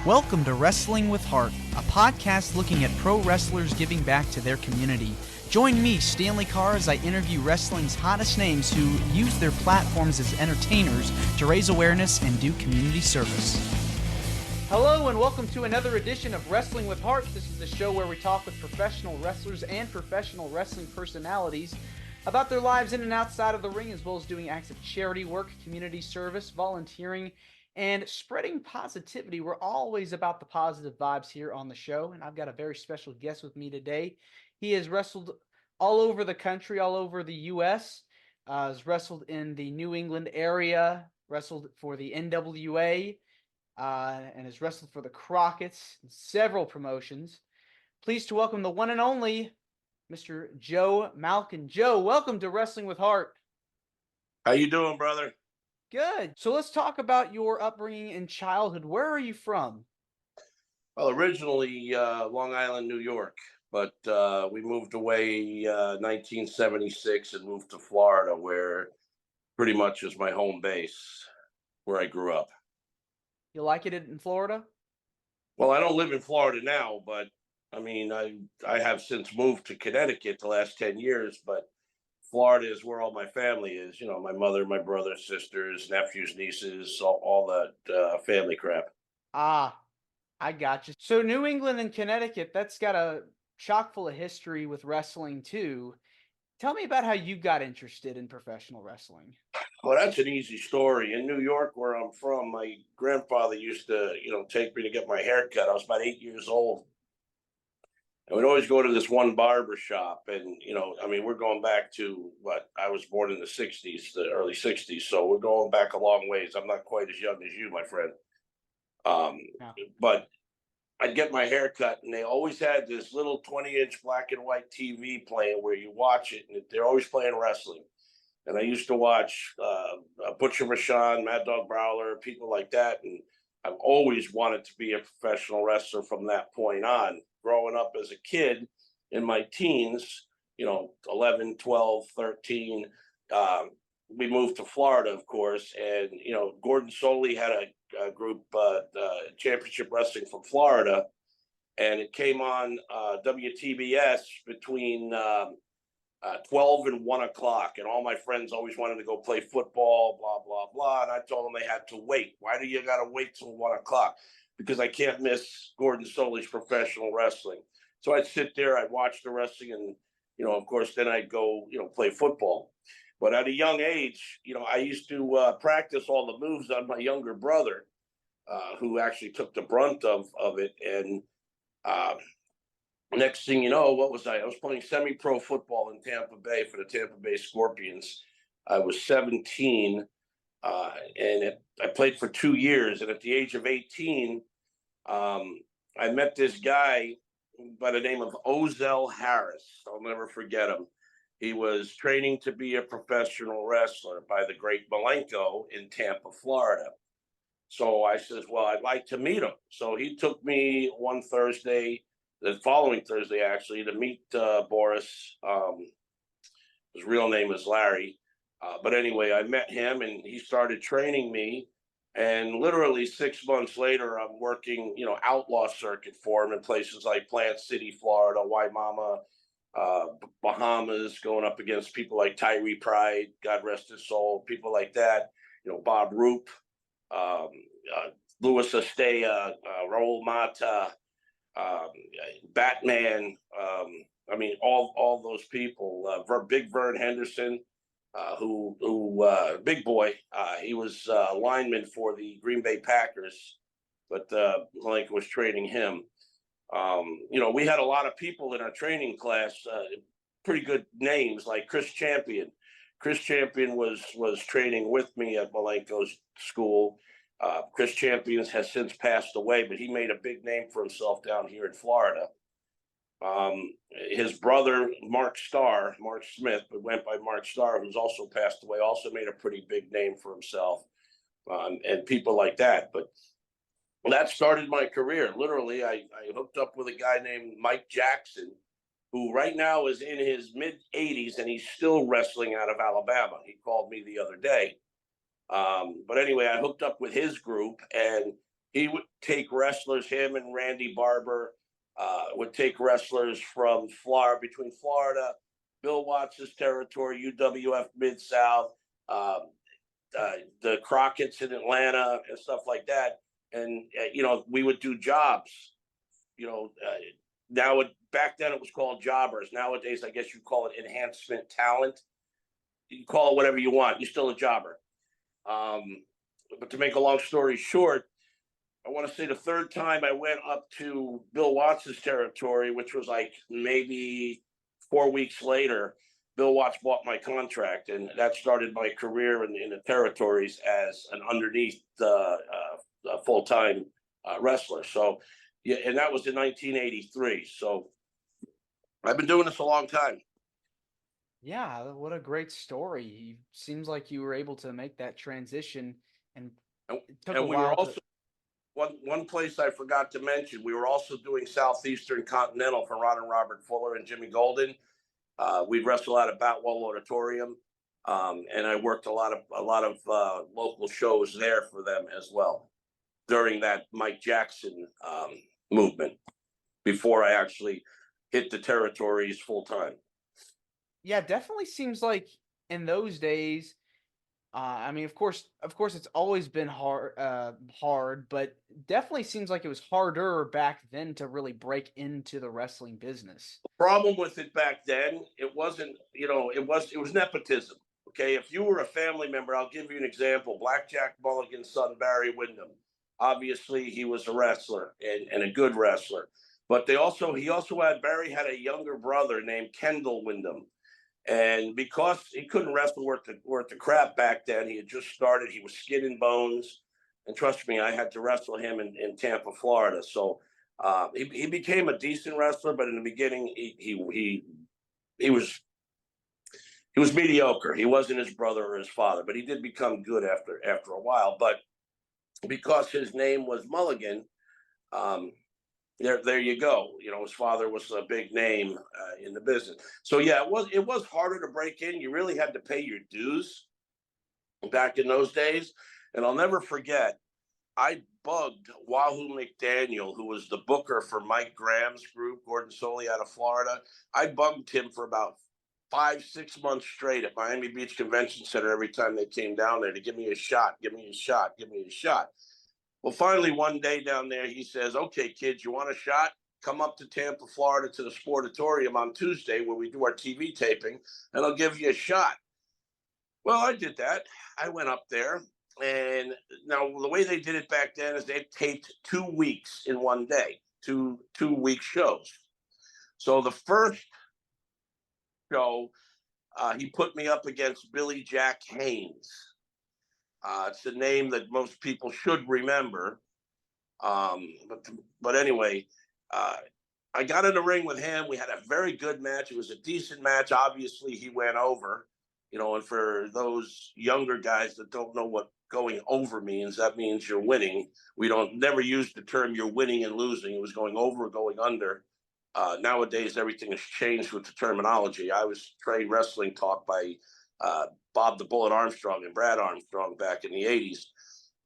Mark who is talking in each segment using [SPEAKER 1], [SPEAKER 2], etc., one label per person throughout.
[SPEAKER 1] Welcome to Wrestling with Heart, a podcast looking at pro wrestlers giving back to their community. Join me, Stanley Carr, as I interview wrestling's hottest names who use their platforms as entertainers to raise awareness and do community service. Hello and welcome to another edition of Wrestling with Heart. This is the show where we talk with professional wrestlers and professional wrestling personalities about their lives in and outside of the ring, as well as doing acts of charity work, community service, volunteering, and spreading positivity. We're always about the positive vibes here on the show, and I've got a very special guest with me today. He has wrestled all over the country, all over the U.S., has wrestled in the New England area, wrestled for the NWA, and has wrestled for the Crockett's, several promotions. Pleased to welcome the one and only Mr. Joe Malkin. Joe, welcome to Wrestling with Heart.
[SPEAKER 2] How you doing, brother?
[SPEAKER 1] Good. So let's talk about your upbringing and childhood. Where are you from?
[SPEAKER 2] Well, originally Long Island, New York, but we moved away 1976 and moved to Florida, where pretty much is my home base, where I grew up.
[SPEAKER 1] You like it in Florida?
[SPEAKER 2] Well, I don't live in Florida now, but I mean, I have since moved to Connecticut the last 10 years, but Florida is where all my family is. You know, my mother, my brothers, sisters, nephews, nieces, all that family crap.
[SPEAKER 1] Ah, I got you. So New England and Connecticut, that's got a chock full of history with wrestling too. Tell me about how you got interested in professional wrestling.
[SPEAKER 2] Well, that's an easy story. In New York, where I'm from, my grandfather used to, take me to get my hair cut. I was about 8 years old. And we'd always go to this one barber shop. And, we're going back to I was born in the 60s, the early 60s. So we're going back a long ways. I'm not quite as young as you, my friend.
[SPEAKER 1] No.
[SPEAKER 2] But I'd get my hair cut, and they always had this little 20-inch black and white TV playing where you watch it, and they're always playing wrestling. And I used to watch Butcher Rashawn, Mad Dog Prowler, people like that. And I've always wanted to be a professional wrestler from that point on. Growing up as a kid in my teens, 11, 12, 13, we moved to Florida, of course. And, Gordon Soley had a group, Championship Wrestling from Florida. And it came on WTBS between 12 and 1 o'clock. And all my friends always wanted to go play football, blah, blah, blah. And I told them they had to wait. Why do you got to wait till 1 o'clock? Because I can't miss Gordon Soley's professional wrestling. So I'd sit there, I'd watch the wrestling, and, of course, then I'd go, play football. But at a young age, I used to practice all the moves on my younger brother, who actually took the brunt of it. And next thing you know, what was I? I was playing semi-pro football in Tampa Bay for the Tampa Bay Scorpions. I was 17, and I played for 2 years. And at the age of 18, I met this guy by the name of Ozell Harris. I'll never forget him. He was training to be a professional wrestler by the great Malenko in Tampa, Florida. So I says, well, I'd like to meet him. So he took me one Thursday, the following Thursday, actually, to meet Boris. His real name is Larry. But anyway, I met him and he started training me. And literally 6 months later, I'm working, outlaw circuit for him in places like Plant City, Florida, Waimama, Bahamas, going up against people like Tyree Pride, God rest his soul, people like that, Bob Roop, Louis Estea, Raul Mata, Batman. All those people, Big Vern Henderson, who big boy, he was lineman for the Green Bay Packers, but Malenko was training him. We had a lot of people in our training class, pretty good names like Chris Champion. Chris Champion was training with me at Malenko's school. Chris Champion has since passed away, but he made a big name for himself down here in Florida. His brother, Mark Smith, but went by Mark Starr, who's also passed away, also made a pretty big name for himself, and people like that. But that started my career. Literally, I hooked up with a guy named Mike Jackson, who right now is in his mid-80s, and he's still wrestling out of Alabama. He called me the other day. But anyway, I hooked up with his group, and he would take wrestlers, him and Randy Barber, would take wrestlers from Florida, between Florida, Bill Watts' territory, UWF Mid South, um, the Crockett's in Atlanta and stuff like that. And, we would do jobs, now back then it was called jobbers. Nowadays, I guess you call it enhancement talent. You call it whatever you want. You're still a jobber. But to make a long story short, I want to say the third time I went up to Bill Watts' territory, which was like maybe 4 weeks later, Bill Watts bought my contract, and that started my career in the territories as an underneath full-time wrestler. So, yeah, and that was in 1983. So I've been doing this a long time.
[SPEAKER 1] Yeah, what a great story. Seems like you were able to make that transition, and
[SPEAKER 2] And,
[SPEAKER 1] it took a
[SPEAKER 2] and we were
[SPEAKER 1] while
[SPEAKER 2] also
[SPEAKER 1] to.
[SPEAKER 2] one place I forgot to mention. We were also doing Southeastern Continental for Ron and Robert Fuller and Jimmy Golden. We'd wrestle out of Batwell Auditorium, and I worked a lot of local shows there for them as well during that Mike Jackson movement before I actually hit the territories full time.
[SPEAKER 1] Yeah, definitely seems like in those days. I mean, of course, it's always been hard, but definitely seems like it was harder back then to really break into the wrestling business.
[SPEAKER 2] Problem with it back then, it wasn't, it was nepotism. Okay, if you were a family member, I'll give you an example. Blackjack Mulligan's son, Barry Windham. Obviously, he was a wrestler and a good wrestler. But Barry had a younger brother named Kendall Windham. And because he couldn't wrestle worth the crap back then, he had just started. He was skin and bones, and trust me, I had to wrestle him in Tampa, Florida. So he became a decent wrestler, but in the beginning, he was mediocre. He wasn't his brother or his father, but he did become good after a while. But because his name was Mulligan, um, there you go. His father was a big name in the business. So yeah, it was harder to break in. You really had to pay your dues back in those days. And I'll never forget, I bugged Wahoo McDaniel, who was the booker for Mike Graham's group, Gordon Soley out of Florida. I bugged him for about 5-6 months straight at Miami Beach Convention Center every time they came down there to give me a shot, give me a shot, give me a shot. Well, finally, one day down there, he says, "Okay, kids, you want a shot? Come up to Tampa, Florida to the Sportatorium on Tuesday where we do our TV taping, and I'll give you a shot." Well, I did that. I went up there. And now the way they did it back then is they taped 2 weeks in one day, two-week shows. So the first show, he put me up against Billy Jack Haynes. It's a name that most people should remember. But anyway, I got in the ring with him. We had a very good match. It was a decent match. Obviously, he went over. And for those younger guys that don't know what going over means, that means you're winning. We never use the term you're winning and losing. It was going over or going under. Nowadays, everything has changed with the terminology. I was trained wrestling taught by Bob the Bullet Armstrong and Brad Armstrong back in the 80s,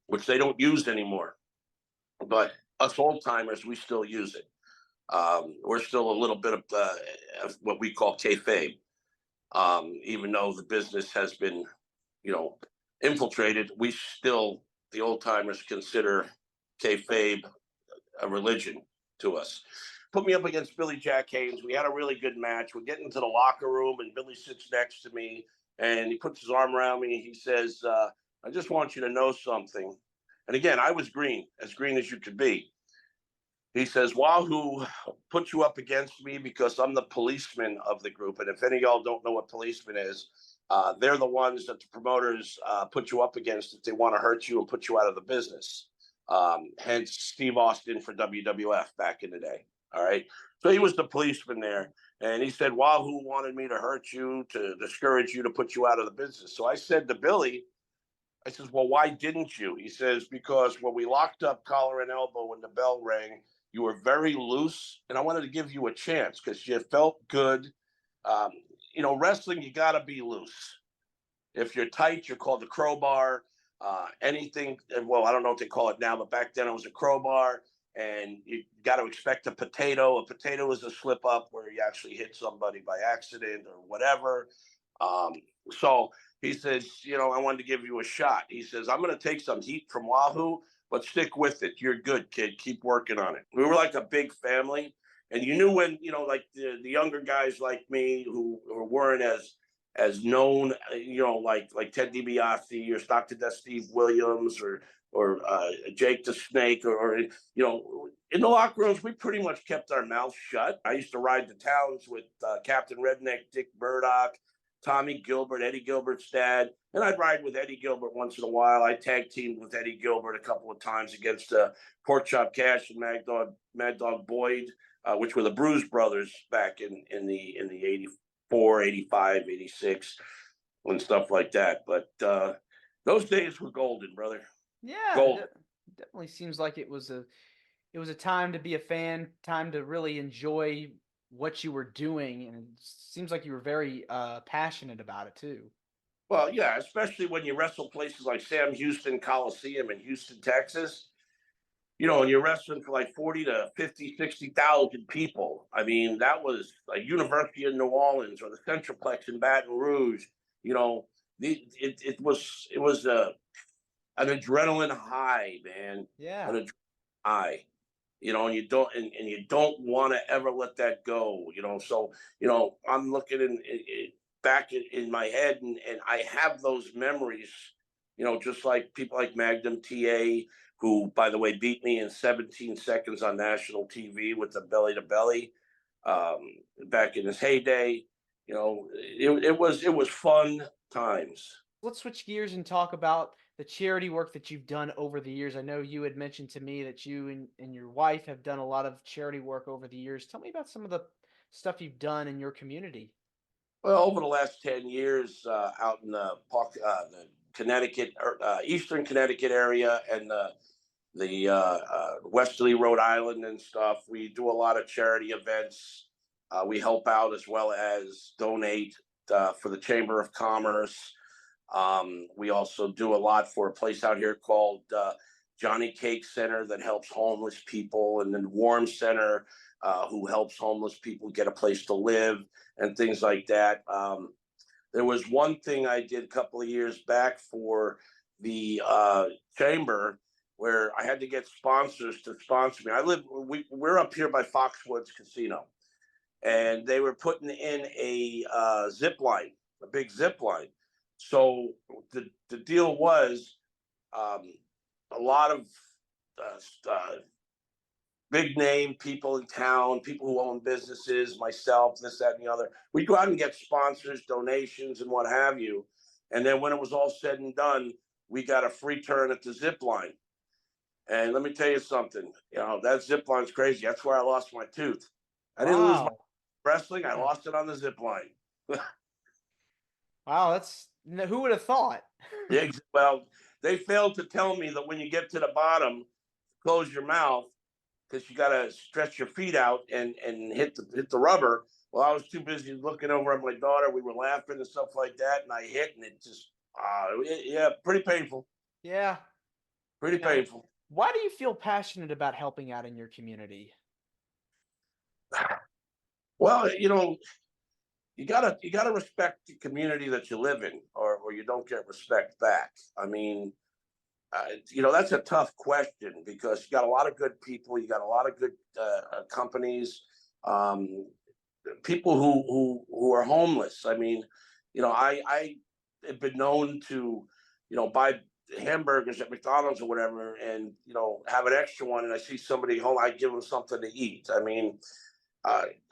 [SPEAKER 2] which they don't use anymore. But us old timers, we still use it. We're still a little bit of what we call kayfabe, even though the business has been, infiltrated. We still, the old timers, consider kayfabe a religion to us. Put me up against Billy Jack Haynes. We had a really good match. We're getting to the locker room, and Billy sits next to me, and he puts his arm around me. He says, "I just want you to know something." And again, I was as green as you could be. He says, "Wahoo put you up against me because I'm the policeman of the group. And if any of y'all don't know what policeman is, they're the ones that the promoters put you up against if they want to hurt you and put you out of the business." Hence Steve Austin for WWF back in the day. All right. So he was the policeman there. And he said, "Wahoo wanted me to hurt you, to discourage you, to put you out of the business." So I said to Billy, I says, "Well, why didn't you?" He says, "Because when we locked up collar and elbow when the bell rang, you were very loose, and I wanted to give you a chance because you felt good. Wrestling, you got to be loose. If you're tight, you're called the crowbar. anything. Well, I don't know what they call it now, but back then it was a crowbar, and you got to expect a potato. A potato is a slip up where you actually hit somebody by accident or whatever. Um, so he says, I wanted to give you a shot. He says, I'm going to take some heat from Wahoo, but stick with it. You're good, kid. Keep working on it. We were like a big family. And you knew when, like the younger guys like me who weren't as known, like Ted DiBiase or Stockton Death Steve Williams or Jake the Snake or in the locker rooms, we pretty much kept our mouths shut. I used to ride the towns with Captain Redneck, Dick Burdock, Tommy Gilbert, Eddie Gilbert's dad, and I'd ride with Eddie Gilbert once in a while. I tag teamed with Eddie Gilbert a couple of times against Pork Chop Cash and Mad Dog Boyd, which were the Bruise Brothers back in the 84, 85, 86, and stuff like that. But those days were golden, brother.
[SPEAKER 1] Yeah,
[SPEAKER 2] Golden.
[SPEAKER 1] definitely seems like it was a time to be a fan, time to really enjoy what you were doing, and it seems like you were very passionate about it too.
[SPEAKER 2] Well, yeah, especially when you wrestle places like Sam Houston Coliseum in Houston, Texas. And you're wrestling for like 40 to 50, 60,000 people. I mean, that was like University of New Orleans or the Centroplex in Baton Rouge. It was an adrenaline high, man.
[SPEAKER 1] Yeah.
[SPEAKER 2] An adrenaline high. And you don't want to ever let that go. So I'm looking back in my head, and I have those memories. Just like people like Magnum TA, who, by the way, beat me in 17 seconds on national TV with the belly to belly back in his heyday. It was fun times.
[SPEAKER 1] Let's switch gears and talk about the charity work that you've done over the years. I know you had mentioned to me that you and your wife have done a lot of charity work over the years. Tell me about some of the stuff you've done in your community.
[SPEAKER 2] Well, over the last 10 years, out in the Connecticut, Eastern Connecticut area and the Westerly, Rhode Island and stuff, we do a lot of charity events. We help out as well as donate for the Chamber of Commerce. We also do a lot for a place out here called Johnny Cake Center that helps homeless people, and then Warm Center, who helps homeless people get a place to live and things like that. There was one thing I did a couple of years back for the chamber where I had to get sponsors to sponsor me. We're up here by Foxwoods Casino, and they were putting in a zip line, a big zip line. So the deal was a lot of big name people in town, people who own businesses, myself, this, that, and the other. We'd go out and get sponsors, donations, and what have you. And then when it was all said and done, we got a free turn at the zip line. And let me tell you something, that zip line's crazy. That's where I lost my tooth. I didn't lose my wrestling. I lost it on the zip line.
[SPEAKER 1] Wow, who would have thought?
[SPEAKER 2] Yeah, well, they failed to tell me that when you get to the bottom, close your mouth, because you got to stretch your feet out and hit the rubber. Well, I was too busy looking over at my daughter. We were laughing and stuff like that, and I hit, and it just, pretty painful.
[SPEAKER 1] Yeah.
[SPEAKER 2] Pretty painful.
[SPEAKER 1] Why do you feel passionate about helping out in your community?
[SPEAKER 2] Well, you gotta respect the community that you live in, or you don't get respect back. I mean, that's a tough question because you got a lot of good people, you got a lot of good companies, people who are homeless. I mean, I have been known to, buy hamburgers at McDonald's or whatever, and have an extra one, and I see somebody home, I give them something to eat. I mean,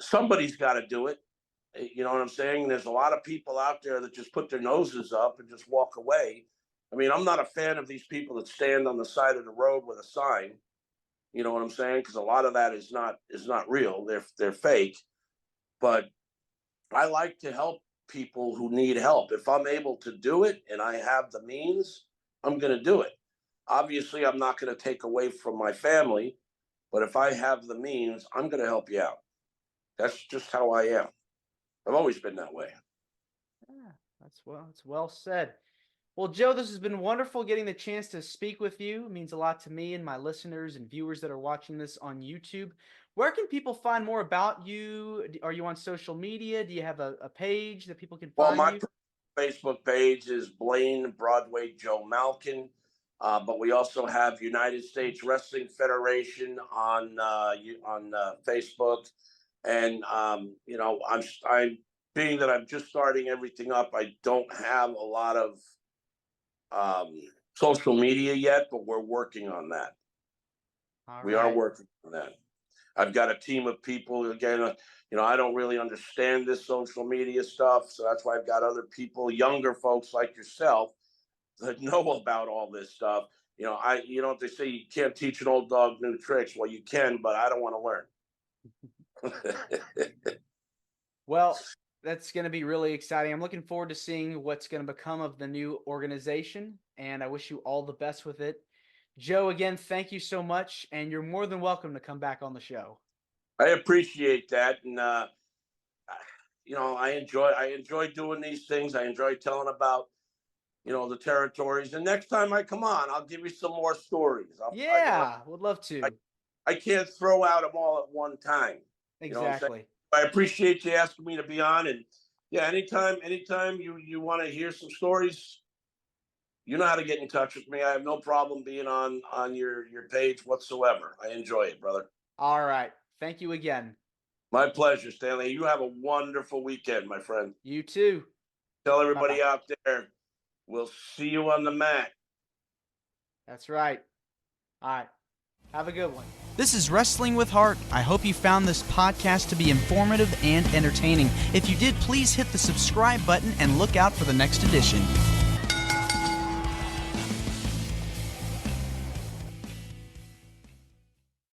[SPEAKER 2] somebody's got to do it. You know what I'm saying? There's a lot of people out there that just put their noses up and just walk away. I mean, I'm not a fan of these people that stand on the side of the road with a sign. You know what I'm saying? Because a lot of that is not real. They're fake. But I like to help people who need help. If I'm able to do it and I have the means, I'm going to do it. Obviously, I'm not going to take away from my family, but if I have the means, I'm going to help you out. That's just how I am. I've always been that way.
[SPEAKER 1] Yeah, that's well said. Well, Joe, this has been wonderful getting the chance to speak with you. It means a lot to me and my listeners and viewers that are watching this on YouTube. Where can people find more about you? Are you on social media? Do you have a page that people can
[SPEAKER 2] Well,
[SPEAKER 1] find
[SPEAKER 2] my
[SPEAKER 1] you?
[SPEAKER 2] Facebook page is Blaine Broadway Joe Malkin, but we also have United States Wrestling Federation on Facebook, and I'm being that I'm just starting everything up. I don't have a lot of um, social media yet, but we're working on that.
[SPEAKER 1] All
[SPEAKER 2] We are
[SPEAKER 1] right.
[SPEAKER 2] working on that. I've got a team of people. Again, I don't really understand this social media stuff, so that's why I've got other people, younger folks like yourself, that know about all this stuff. They say you can't teach an old dog new tricks. Well, you can, but I don't want to learn.
[SPEAKER 1] Well, that's going to be really exciting. I'm looking forward to seeing what's going to become of the new organization, and I wish you all the best with it. Joe, again, thank you so much, and you're more than welcome to come back on the show.
[SPEAKER 2] I appreciate that, and I enjoy doing these things. I enjoy telling about the territories. And next time I come on, I'll give you some more stories.
[SPEAKER 1] Yeah, would love
[SPEAKER 2] I,
[SPEAKER 1] to.
[SPEAKER 2] I can't throw out them all at one time. You know what I'm saying?
[SPEAKER 1] Exactly.
[SPEAKER 2] I appreciate you asking me to be on. And yeah, anytime you want to hear some stories, you know how to get in touch with me. I have no problem being on your page whatsoever. I enjoy it, brother.
[SPEAKER 1] All right. Thank you again.
[SPEAKER 2] My pleasure, Stanley. You have a wonderful weekend, my friend.
[SPEAKER 1] You too.
[SPEAKER 2] Tell everybody
[SPEAKER 1] Bye-bye.
[SPEAKER 2] out there, we'll see you on the mat.
[SPEAKER 1] That's right. All right. Have a good one.
[SPEAKER 3] This is Wrestling with Heart. I hope you found this podcast to be informative and entertaining. If you did, please hit the subscribe button and look out for the next edition.